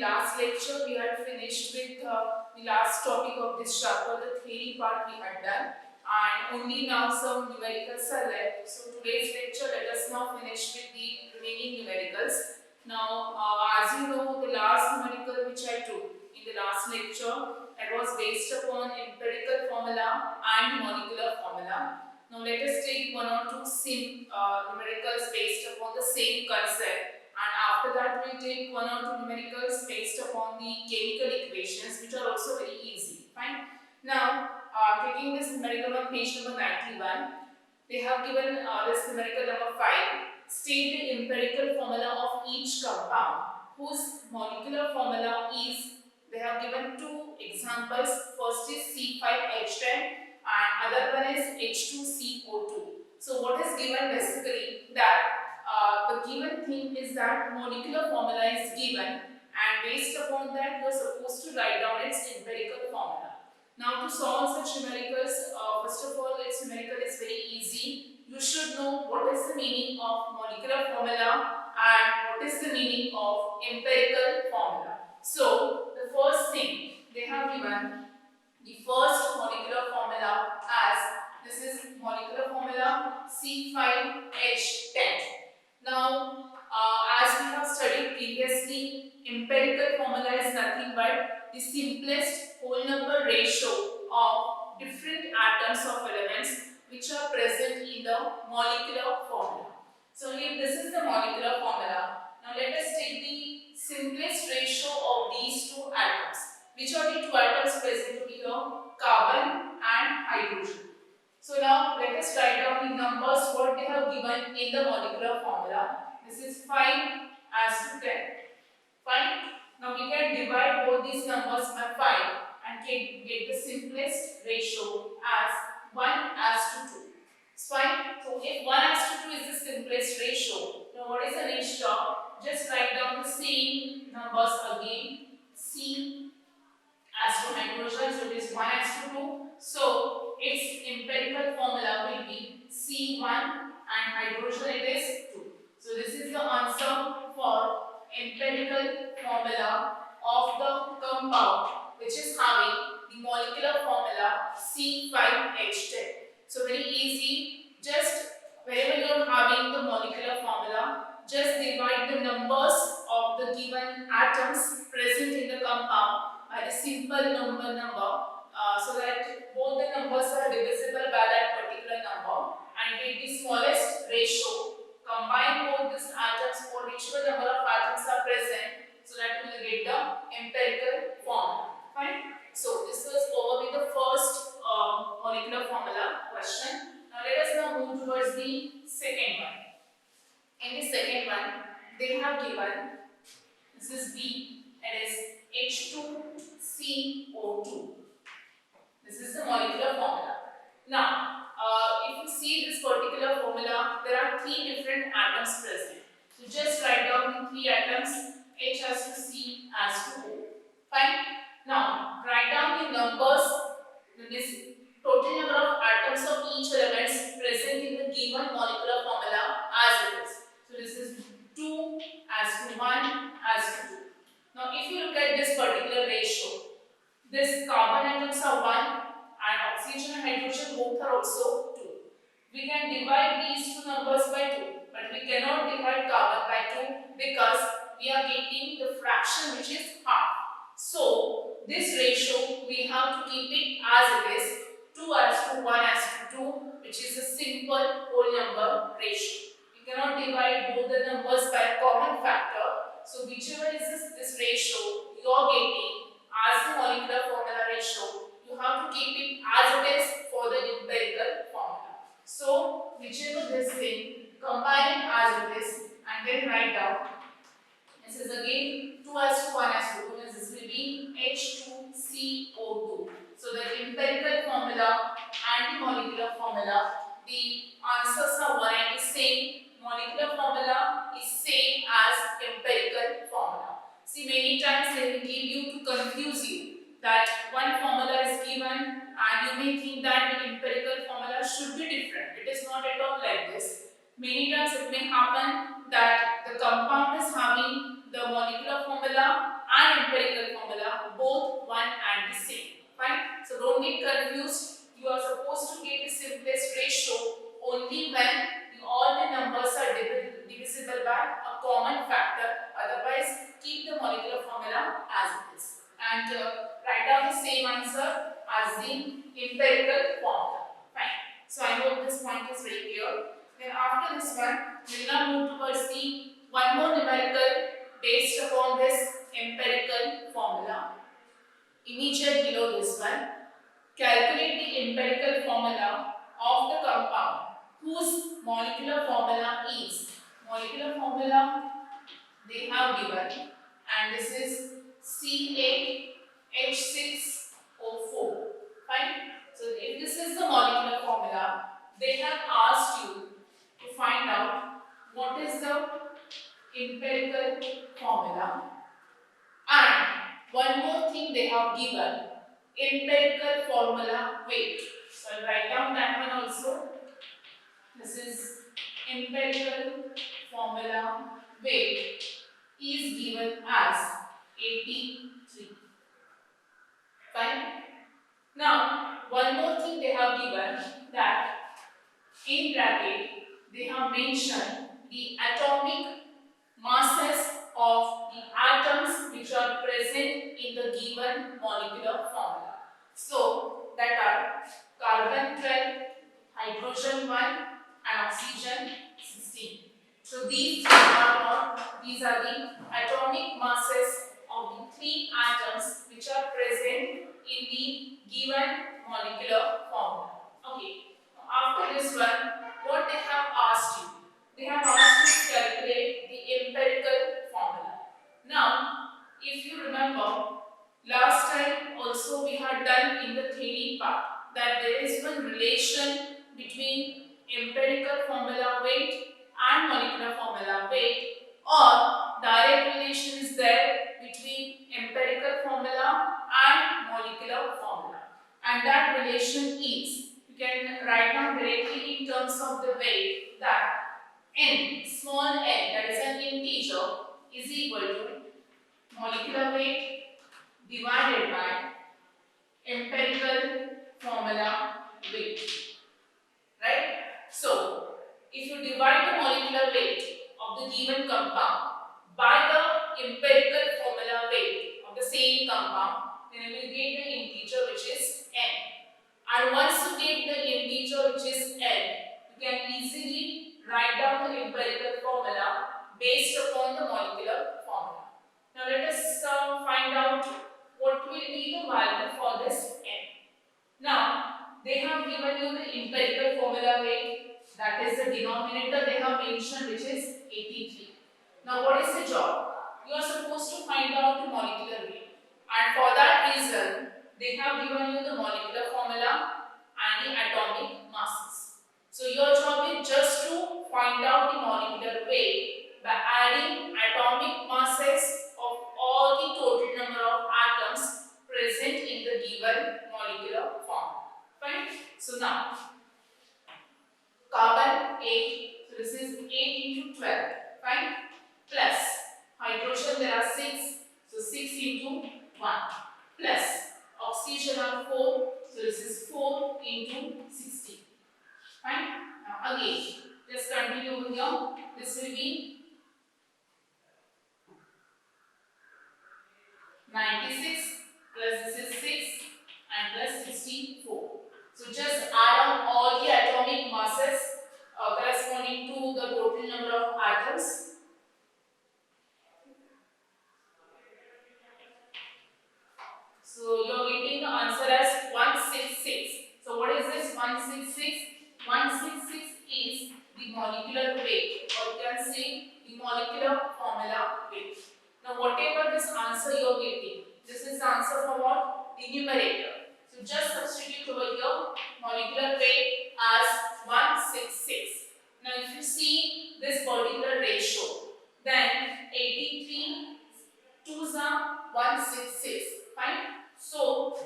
last lecture we had finished with the last topic of this chapter, the theory part we had done, and only now some numericals are left. So today's lecture, let us now finish with the remaining numericals. Now, as you know, the last numerical which I took in the last lecture, that was based upon empirical formula and molecular formula. Now let us take one or two numericals based upon the same concept, and after that we take one or two numericals based upon the chemical equations, which are also very easy. Fine. Now, taking this numerical on page number 91, they have given this numerical number 5. State the empirical formula of each compound whose molecular formula is, they have given two examples. First is C5H10 and other one is H2CO2. So what is given basically that the given thing is that molecular formula is given, and based upon that you are supposed to write down its empirical formula. Now to solve such numericals, first of all, its numerical is very easy. You should know what is the meaning of molecular formula and what is the meaning of empirical formula. So the first thing they have given the first molecular formula as, this is molecular formula C5H10. Now, as we have studied previously, empirical formula is nothing but the simplest whole number ratio of different atoms of elements which are present in the molecular formula. So if this is the molecular formula, now let us take the simplest ratio of these two atoms. Which are the two atoms present over here? Carbon and hydrogen. So now let us write down the numbers what they have given in the molecular formula. This is 5:10. Fine. Now we can divide both these numbers by 5 and get the simplest ratio as 1:2. It's fine. So if 1:2 is the simplest ratio, now what is the next job? Just write down the same numbers again. C as to hydrogen, so it is 1:2. So its empirical formula will be C1 and hydrogen it is 2. So this is the answer for empirical formula of the compound which is having the molecular formula C5H10. So very easy, just wherever you are having the molecular formula, just divide the numbers of the given atoms present in the compound by the simple number, so that both the numbers are divisible by that particular number, and get the smallest ratio. Combine both these atoms for whichever number of atoms are present, so that we will get the empirical formula. Fine. So this was over with the first molecular formula question. Now let us now move towards the second one. In the second one, they have given, this is B, it is H2CO2. This is the molecular formula. Now, if you see this particular formula, there are three different atoms present. So just write down the three atoms, H has to C has to O. Fine. Now, write down the numbers, this total number of atoms of each element present in the given molecular formula as it is. So this is 2 as to 1 as to 2. Now if you look at this particular ratio, this carbon atoms are 1 and oxygen and hydrogen both are also 2. We can divide these two numbers by 2, but we cannot divide carbon by 2 because we are getting the fraction which is half. So this ratio we have to keep it as it is, 2 as to 1 as to 2, which is a simple whole number ratio. You cannot divide both the numbers by a common factor. So whichever is this ratio you are getting as the molecular formula ratio, you have to keep it as it is for the empirical formula. So whichever this thing, combine it as it is and then write down. This is again 2 as to 1 as to 2, and this will be H2CO2. So the empirical formula and the molecular formula, the answers are one and the same. Molecular formula is same as empirical formula. See, many times they will give you to confuse you that one formula is given and you may think that the empirical formula should be different. It is not at all like this. Many times it may happen that the compound is having the molecular formula and empirical formula, both one and the same. Fine. So don't get confused. You are supposed to get the simplest ratio only when all the numbers are divisible by a common factor. Otherwise, keep the molecular formula as it is. And write down the same answer as the empirical formula. Fine. So I hope this point is very clear. Then after this one, we will now move towards the one more numerical based upon this empirical formula. Immediate below this one, calculate the empirical formula of the compound whose molecular formula is. Molecular formula they have given, and this is C8H6O4. Fine. So if this is the molecular formula, they have asked you to find out what is the empirical formula, and one more thing they have given, empirical formula weight. So I'll write down that one also. This is empirical formula weight is given as 83. Fine. Now one more thing they have given, that in bracket they have mentioned the atomic masses of the atoms which are present in the given molecular formula. So that are carbon 12, hydrogen 1 and oxygen 16. So these are the atomic masses of the three atoms which are present in the given molecular formula. Okay. After this one, what they have asked you? They have asked you to calculate the empirical formula. Now, if you remember, last time also we had done in the theory part that there is one relation between empirical formula weight and molecular formula weight, or direct relation is there between empirical formula and molecular formula, and that relation is, you can write down directly in terms of the weight, that n, small n, that is an integer, is equal to molecular weight divided by empirical formula weight. Right? So, if you divide the molecular weight of the given compound by the empirical formula weight of the same compound, then you will get the integer which is n. And once you get the integer which is n, you can easily write down the empirical formula based upon the molecular formula. Now let us find out what will be the value for this n. Now they have given you the empirical formula weight, that is the denominator they have mentioned, which is 83. Now what is the job? You are supposed to find out the molecular weight, and for that reason they have given you the molecular formula and the atomic masses. So your job is just to find out the molecular weight by adding atomic masses of all the total number of atoms present in the given molecular formula. Fine. So now carbon 8, so this is 8 into 12. Fine. Plus hydrogen there are 6, so 6 into 1. Plus oxygen are 4, so this is 4 into 16. Fine. Now again, just continue over here. This will be 96 plus this is 6 and plus 64. So just add on all the atomic masses corresponding to the total number of atoms. So you are getting the answer as 166. So what is this 166? 166 is the molecular weight, or you can say the molecular formula weight. Now whatever this answer you are getting, this is the answer for what? The numerator. So just substitute over here molecular weight as 166. Now if you see this particular ratio, then 83 2s are 166. Fine. So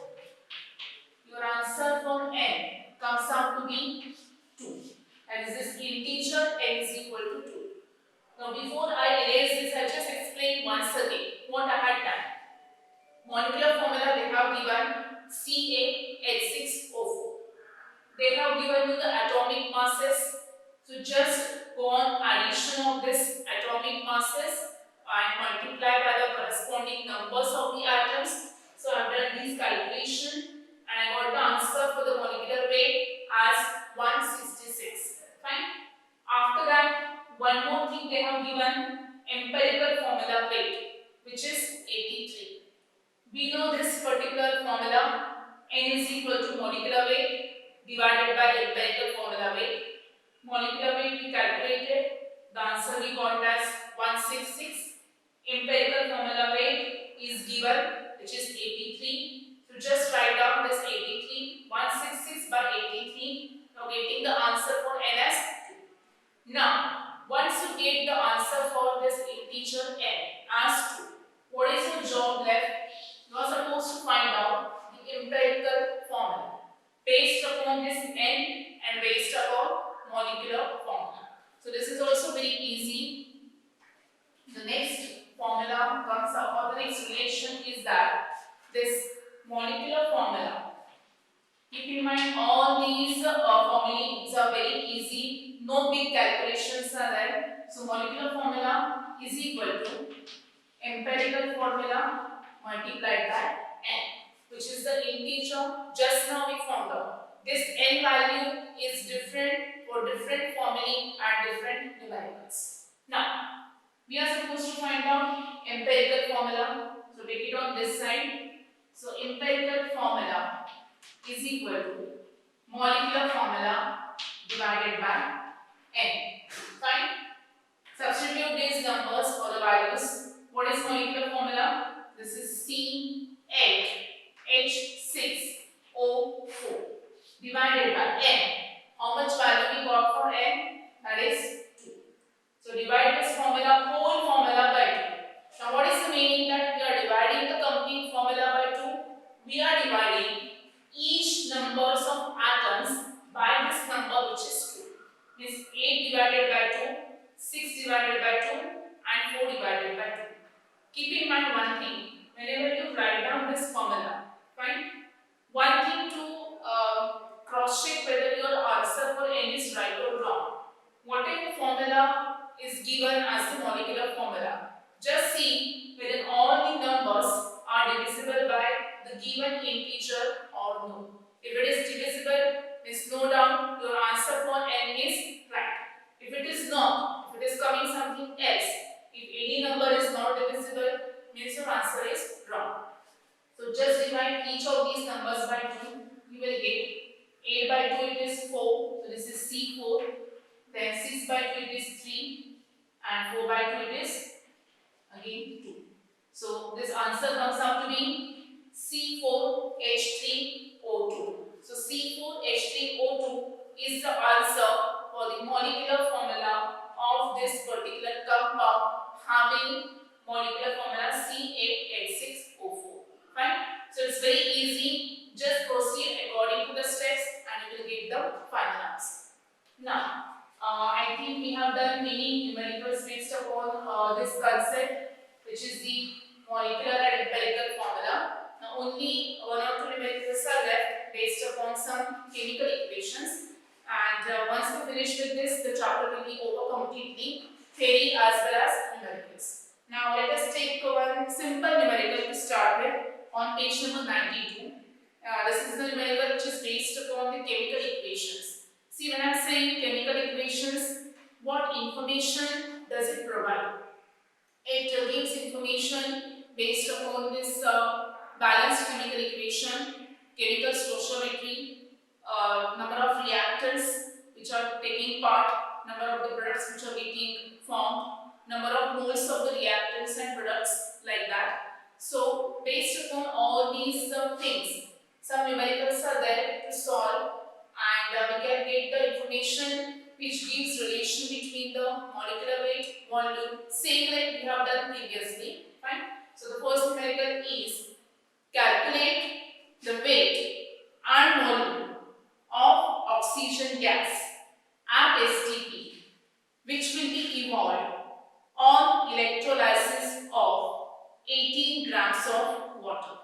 your answer for n comes out to be 2. And is this integer n is equal to 2. Now before I erase this, I just explain once again what I had done. Molecular formula they have given CaH6O4. They have given you the atomic masses. So just go on addition of this atomic masses and multiply by the corresponding numbers of the atoms. So I have done this calculation and I got the answer for the molecular weight as 166. Fine. After that, one more thing they have given, empirical formula weight, which is 83. We know this particular formula, N is equal to molecular weight divided by empirical formula weight. Molecular weight we calculated, the answer we got as 166. Empirical formula weight is given, which is 83. So just write down this 83, 166 by 83. Now getting the answer for N as 2. Now, once you get the answer for this integer N as 2, what is your job left? You are supposed to find out the empirical formula based upon this N and based upon molecular formula. So this is also very easy. The next formula comes up, or the next relation is that this molecular formula. Keep in mind all these formulas are very easy. No big calculations are there. So molecular formula is equal to empirical formula multiplied by N, which is the integer just now we found out. This N value is different for different formulae and different numericals. Now, we are supposed to find out empirical formula. So take it on this side. So empirical formula is equal to molecular formula divided by N. Fine. Substitute these numbers for the values. What is molecular formula? This is CaH6O4 divided by N. How much value we got for N? That is 2. So divide this formula, whole formula by 2. Now what is the meaning that we are dividing the complete formula by 2? We are dividing each numbers of atoms by this number, which is 2. Means 8 divided by 2, 6 divided by 2 and 4 divided by 2. Keep in mind one thing, whenever you write down this formula, fine, one thing to cross check whether your answer for N is right or wrong. Whatever formula is given as the molecular formula, just see whether all the numbers are divisible by the given integer or no. If it is divisible, means no doubt your answer for N is right. If it is not, if it is coming something else, if any number is not divisible, means your answer is wrong. So just divide each of these numbers by 2. You will get 8 by 2 it is 4. So this is C4. Then 6 by 2 it is 3. And 4 by 2 it is again 2. So this answer comes out to be C4H3O2. So C4H3O2 is the answer for the molecular formula of this particular compound having molecular formula C8H6O4. Fine. So it's very easy. Just proceed according to the steps and you will get the final answer. Now, I think we have done many numericals based upon this concept, which is the molecular and empirical formula. Now, only 1 or 2 numericals are left based upon some chemical equations. And once we finish with this, the chapter will be over completely, theory as well as numericals. Now, let us take one simple numerical to start with on page number 92. This is the numerical which is based upon the chemical equations. See, when I am saying chemical equations, what information does it provide? It gives information based upon this balanced chemical equation, chemical stoichiometry, number of reactants which are taking part, number of the products which are getting formed, number of moles of the reactants and products, like that. So, based upon all these things, some numericals are there to solve, and we can get the information which gives relation between the molecular weight, volume, same like we have done previously. Fine. So the first numerical is calculate the weight and volume of oxygen gas at STP, which will be evolved on electrolysis of 18 grams of water.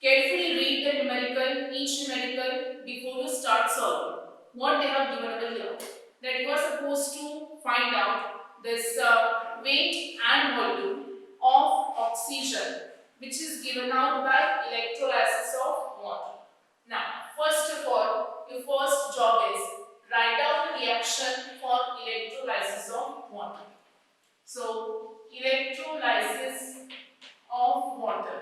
Carefully read the numerical, each numerical before you start solving. What they have given over here. That you are supposed to find out this weight and volume of oxygen which is given out by electrolysis of water. Now, first of all, your first job is write down the reaction for electrolysis of water. So, electrolysis of water.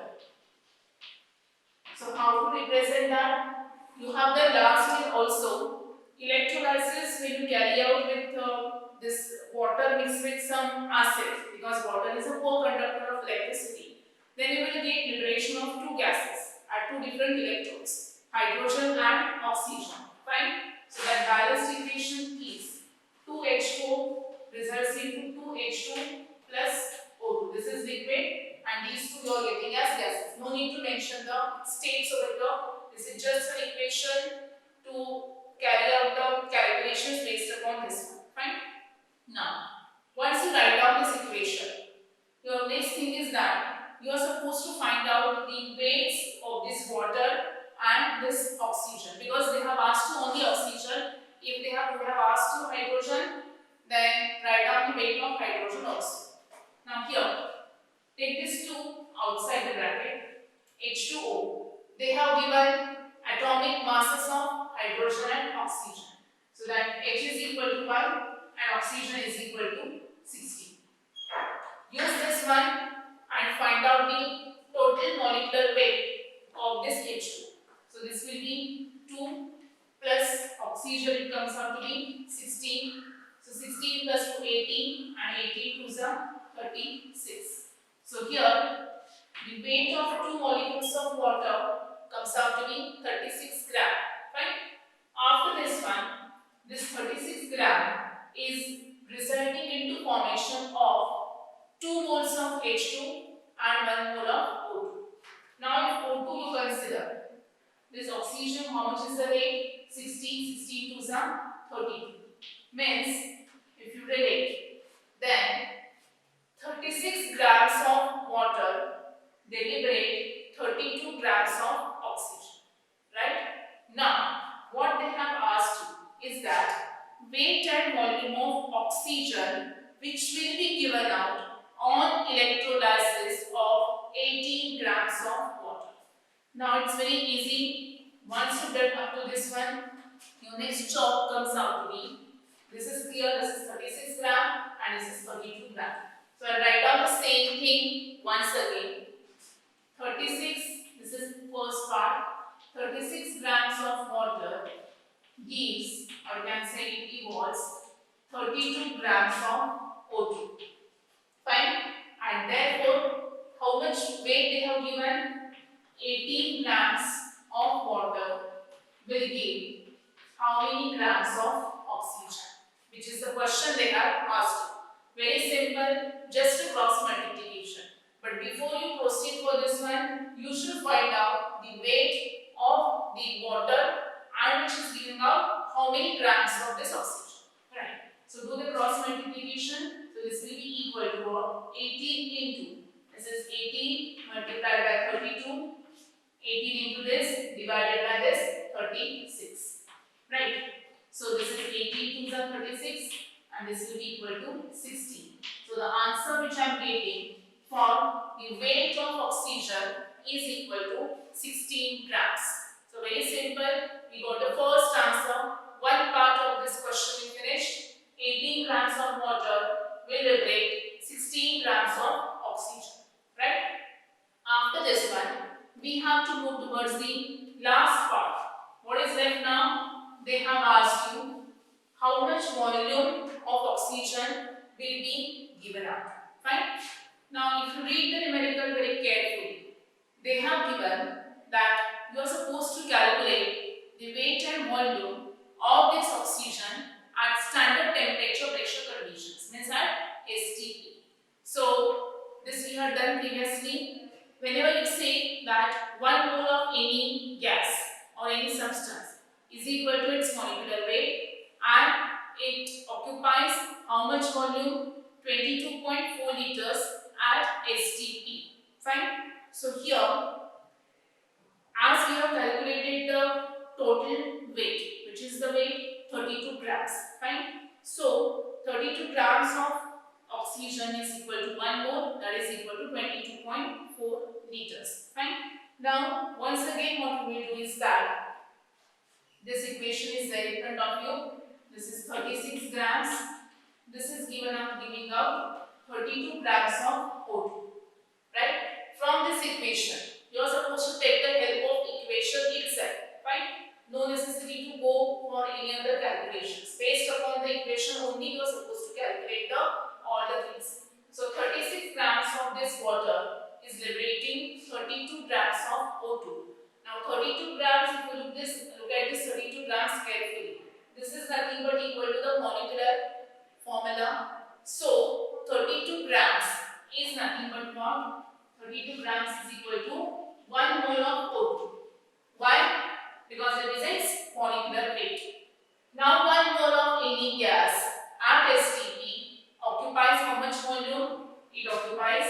So how to represent that? You have the last year also. Electrolysis when you carry out with this water mixed with some acid, because water is a poor conductor of electricity. Then you will get liberation of two gases at two different electrodes, hydrogen and oxygen. Fine. So that balanced equation is 2H2O results into 2H2 plus O2. This is liquid and these two you are getting as gases. No need to mention the states over here. This is just an equation to carry out the calculations based upon this one. Fine. Now, once you write down this equation, your next thing is that you are supposed to find out the weights of this water and this oxygen, because they have asked you only oxygen. If they would have asked you hydrogen, then write down the weight of hydrogen also. Now here, take this 2 outside the bracket, H2O. They have given atomic masses of hydrogen and oxygen. So that H is equal to 1 and oxygen is equal to 60. Use this one and find out the total molecular weight of this H2. So this will be 2 plus oxygen, it comes out to be 16. So 16 plus 2, 18 and 18 to 36. So here the weight of two molecules of water comes out to be 36 gram. Fine. After this one, this 36 gram is resulting into formation of 2 moles of H2 and 1 mole of O2. Now if O2 you consider, this oxygen, how much is the weight? 16, 16 to 32. Means, if you relate, then 36 grams of water they liberate 32 grams of oxygen. Right? Now, what they have asked you is that weight and volume of oxygen which will be given out on electrolysis of 18 grams of water. Now it's very easy. Once you get up to this one, your next job comes out to be, this is clear, this is 36 gram and this is 32 gram. So I'll write down the same thing once again. 36, this is first part, 36 grams of water gives, or you can say it evolves, 32 grams of O2. Fine. And therefore, how much weight they have given? 18 grams of water will give how many grams of oxygen? Which is the question they have asked you. Very simple, just a cross multiplication. But before you proceed for this one, you should find out the weight of the water and which is giving out how many grams of this oxygen. Right. So do the cross multiplication. So this will be equal to 18 into, this is 18 multiplied by 32. 18 into this divided by this 36. Right. So this is 18 to the 36 and this will be equal to 16. So the answer which I am getting for the weight of oxygen is equal to 16 grams. So very simple. We got the first answer. One part of this question we finished. 18 grams of water will liberate 16 grams of oxygen. Right. After this one, we have to move towards the last part. What is left now? They have asked you how much volume of oxygen will be given out. Fine. Now, if you read the numerical very carefully, they have given that you are supposed to calculate the weight and volume of this oxygen at standard temperature pressure conditions, means at STP. So, this we have done previously. Whenever you say that 1 mole of any gas or any substance is equal to its molecular weight and it occupies how much volume? 22.4 liters at STP. Fine. So here 32 grams of oxygen is equal to 1 mole, that is equal to 22.4 liters. Fine. Now, once again, what we will do is that this equation is there in front of you. This is 36 grams. This is giving out 32 grams of O2. Right? From this equation, you are supposed to take the help of equation itself. Right? No necessity to go for any other calculations. Based upon the equation only, you are supposed to calculate all the things. So 36 grams of this water is liberating 32 grams of O2. Now 32 grams, if you look at this 32 grams carefully, this is nothing but equal to the molecular formula. So 32 grams is nothing but what? 32 grams is equal to 1 mole of O2. Why? Because it represents molecular weight. Now 1 mole of any gas at STP occupies how much volume? It occupies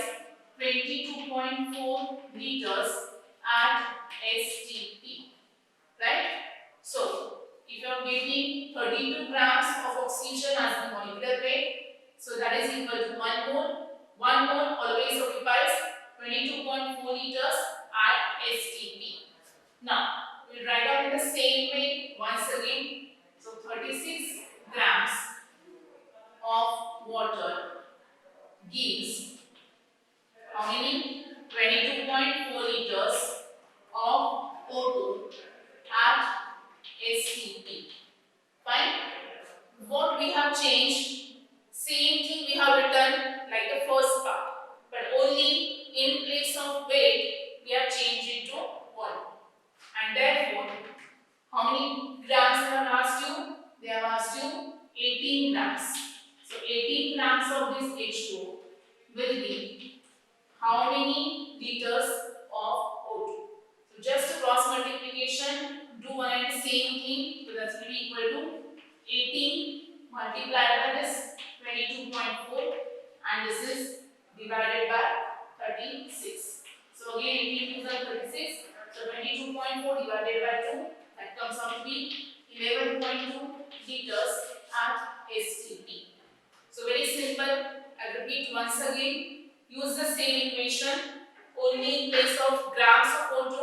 22.4 liters at STP. Right? So, if you are getting 32 grams of oxygen as the molecular weight, so that is equal to 1 mole. 1 mole always occupies 22.4 liters at STP. Now, we will write down in the same way once again. So, 36 grams of water gives how many? 22.4 liters of O2 at STP. Fine. What we have changed? Same thing we have written like the first part, but only in place of weight we have changed it to volume. And therefore, how many grams they have asked you? They have asked you 18 grams. So 18 grams of this H2O will be how many liters of O2? So just cross multiplication, do one and same thing. So that's going to be equal to 18 multiplied by this 22.4 and this is divided by 36. So again 18 to the 36. So 22.4 divided by 2, that comes out to be 11.2 liters at STP. So very simple. I repeat once again. Use the same equation, only in place of grams of O2,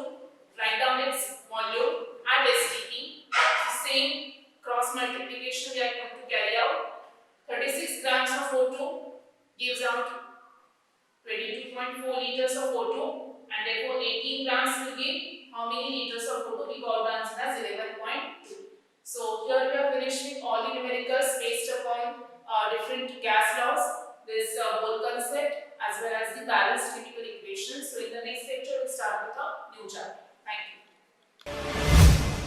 write down its volume at STP. So same cross multiplication we are going to carry out. 36 grams of O2 gives out 22.4 liters of O2, and therefore 18 grams will give how many liters of O2? We got the answer as 11.2. So here we are finished with all the numericals based upon different gas laws.